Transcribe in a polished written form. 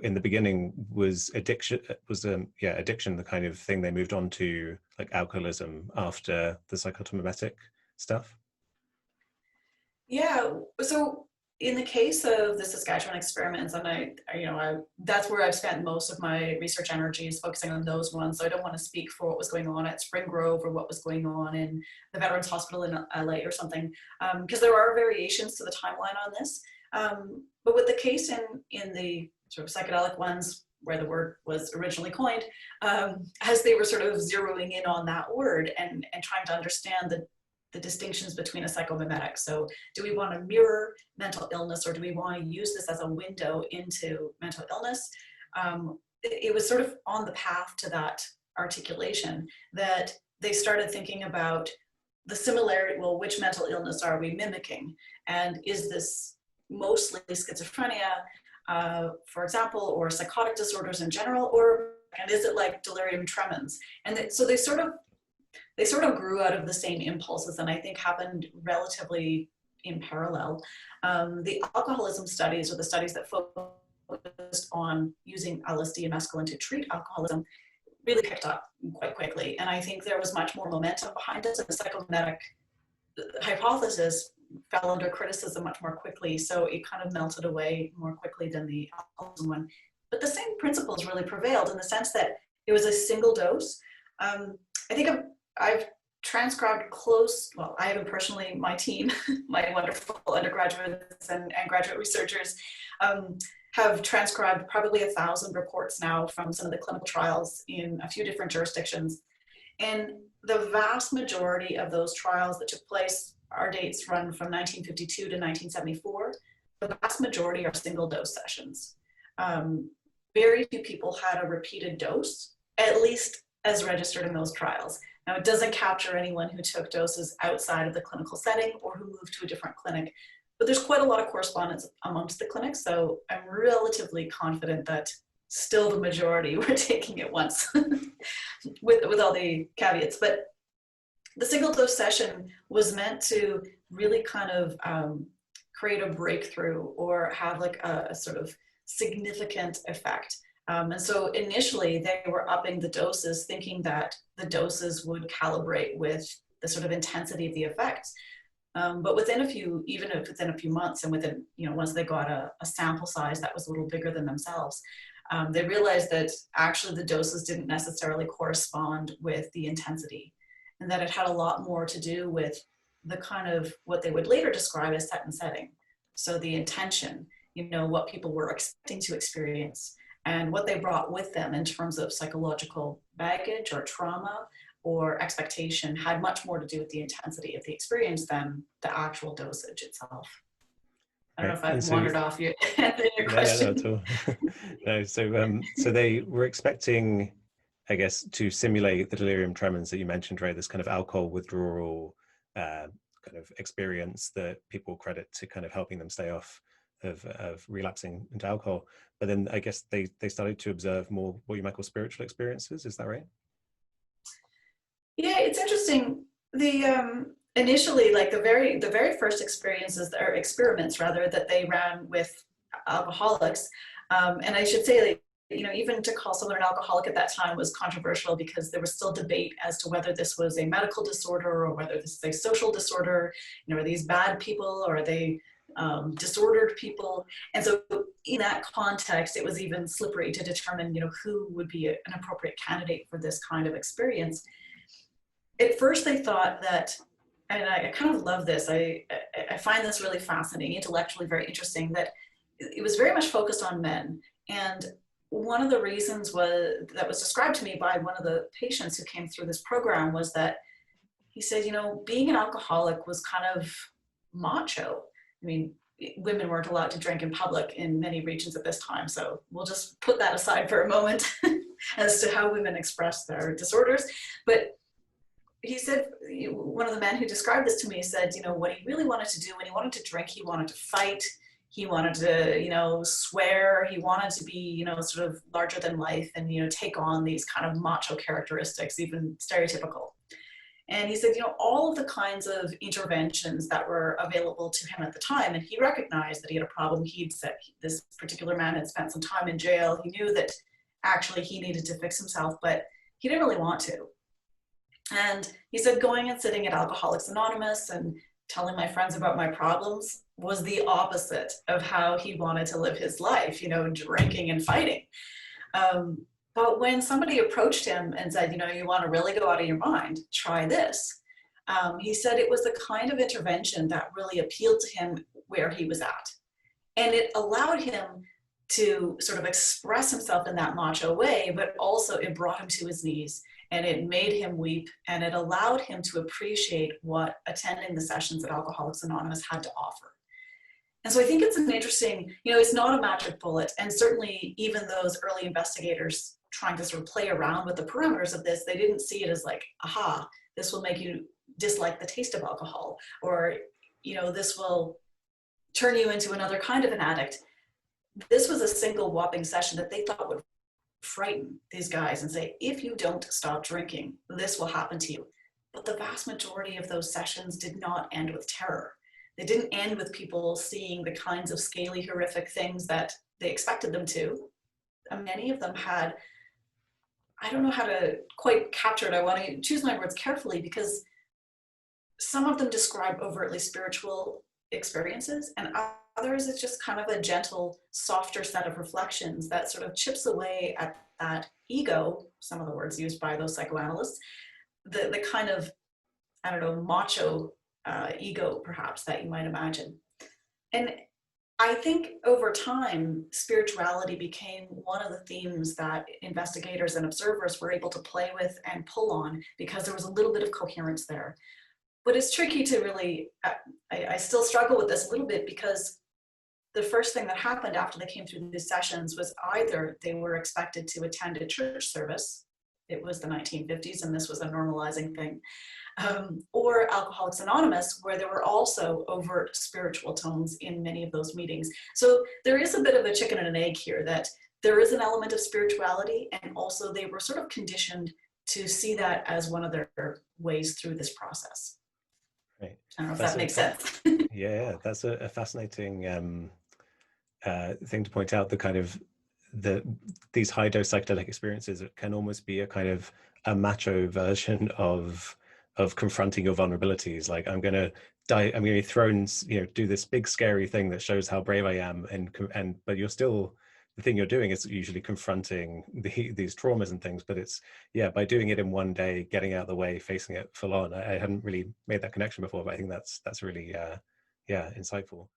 in the beginning was addiction, addiction the kind of thing they moved on to, like alcoholism, after the psychotomimetic stuff? Yeah, so in the case of the Saskatchewan experiments, and that's where I've spent most of my research energy, is focusing on those ones. So I don't want to speak for what was going on at Spring Grove or what was going on in the Veterans Hospital in LA or something, because there are variations to the timeline on this. But with the case in the sort of psychedelic ones, where the word was originally coined, as they were sort of zeroing in on that word and trying to understand the distinctions between a psychomimetic. So do we want to mirror mental illness, or do we want to use this as a window into mental illness? It was sort of on the path to that articulation that they started thinking about the similarity. Well, which mental illness are we mimicking? And is this mostly schizophrenia, for example, or psychotic disorders in general, and is it like delirium tremens? And so they sort of grew out of the same impulses, and I think happened relatively in parallel. The alcoholism studies, or the studies that focused on using LSD and mescaline to treat alcoholism, really picked up quite quickly. And I think there was much more momentum behind this, and the psychomimetic hypothesis fell under criticism much more quickly. So it kind of melted away more quickly than the alcoholism one. But the same principles really prevailed, in the sense that it was a single dose. I think I've transcribed I haven't personally, my team, my wonderful undergraduates and graduate researchers have transcribed probably 1,000 reports now from some of the clinical trials in a few different jurisdictions. And the vast majority of those trials that took place, our dates run from 1952 to 1974, the vast majority are single dose sessions. Very few people had a repeated dose, at least as registered in those trials. Now, it doesn't capture anyone who took doses outside of the clinical setting or who moved to a different clinic, but there's quite a lot of correspondence amongst the clinics, so I'm relatively confident that still the majority were taking it once, with all the caveats. But the single dose session was meant to really kind of create a breakthrough, or have like a sort of significant effect. And so initially they were upping the doses, thinking that the doses would calibrate with the sort of intensity of the effects. But within a few months, and within, once they got a sample size that was a little bigger than themselves, they realized that actually the doses didn't necessarily correspond with the intensity, and that it had a lot more to do with the kind of what they would later describe as set and setting. So the intention, what people were expecting to experience, and what they brought with them in terms of psychological baggage or trauma or expectation, had much more to do with the intensity of the experience than the actual dosage itself. I don't know if I've wandered off your question. No, not at all. No, so they were expecting, I guess, to simulate the delirium tremens that you mentioned, right? This kind of alcohol withdrawal kind of experience that people credit to kind of helping them stay off of relapsing into alcohol. But then I guess they started to observe more what you might call spiritual experiences. Is that right? Yeah, it's interesting. The initially, like the very first experiences, or experiments rather, that they ran with alcoholics, and I should say, like, even to call someone an alcoholic at that time was controversial, because there was still debate as to whether this was a medical disorder or whether this is a social disorder. Are these bad people, or are they disordered people? And so in that context, it was even slippery to determine, who would be an appropriate candidate for this kind of experience. At first they thought that, and I kind of love this, I find this really fascinating, intellectually very interesting, that it was very much focused on men. And one of the reasons that was described to me by one of the patients who came through this program was that he said, being an alcoholic was kind of macho. I mean, women weren't allowed to drink in public in many regions at this time, so we'll just put that aside for a moment as to how women express their disorders. But he said, one of the men who described this to me said, what he really wanted to do when he wanted to drink, he wanted to fight, he wanted to, swear, he wanted to be, sort of larger than life, and, take on these kind of macho characteristics, even stereotypical. And he said, all of the kinds of interventions that were available to him at the time, and he recognized that he had a problem. He'd said this particular man had spent some time in jail. He knew that actually he needed to fix himself, but he didn't really want to. And he said going and sitting at Alcoholics Anonymous and telling my friends about my problems was the opposite of how he wanted to live his life, drinking and fighting. But when somebody approached him and said, you want to really go out of your mind, try this. He said it was the kind of intervention that really appealed to him where he was at. And it allowed him to sort of express himself in that macho way, but also it brought him to his knees and it made him weep and it allowed him to appreciate what attending the sessions at Alcoholics Anonymous had to offer. And so I think it's an interesting, it's not a magic bullet. And certainly even those early investigators trying to sort of play around with the parameters of this, they didn't see it as like, aha, this will make you dislike the taste of alcohol, or, this will turn you into another kind of an addict. This was a single whopping session that they thought would frighten these guys and say, if you don't stop drinking, this will happen to you. But the vast majority of those sessions did not end with terror. They didn't end with people seeing the kinds of scaly, horrific things that they expected them to. And many of them had, I don't know how to quite capture it. I want to choose my words carefully because some of them describe overtly spiritual experiences and others it's just kind of a gentle, softer set of reflections that sort of chips away at that ego, some of the words used by those psychoanalysts, the kind of, macho ego perhaps that you might imagine. And I think over time, spirituality became one of the themes that investigators and observers were able to play with and pull on because there was a little bit of coherence there. But it's tricky to really, I still struggle with this a little bit because the first thing that happened after they came through these sessions was either they were expected to attend a church service, it was the 1950s and this was a normalizing thing, or Alcoholics Anonymous, where there were also overt spiritual tones in many of those meetings. So there is a bit of a chicken and an egg here, that there is an element of spirituality, and also they were sort of conditioned to see that as one of their ways through this process. Right. I don't know if that makes sense. Yeah, that's a fascinating thing to point out. The kind of these high dose psychedelic experiences can almost be a kind of a macho version of confronting your vulnerabilities. Like, I'm going to die, I'm going to be thrown, do this big scary thing that shows how brave I am, and but you're still, the thing you're doing is usually confronting these traumas and things. But it's, by doing it in one day, getting out of the way, facing it full on. I hadn't really made that connection before, but I think that's really insightful.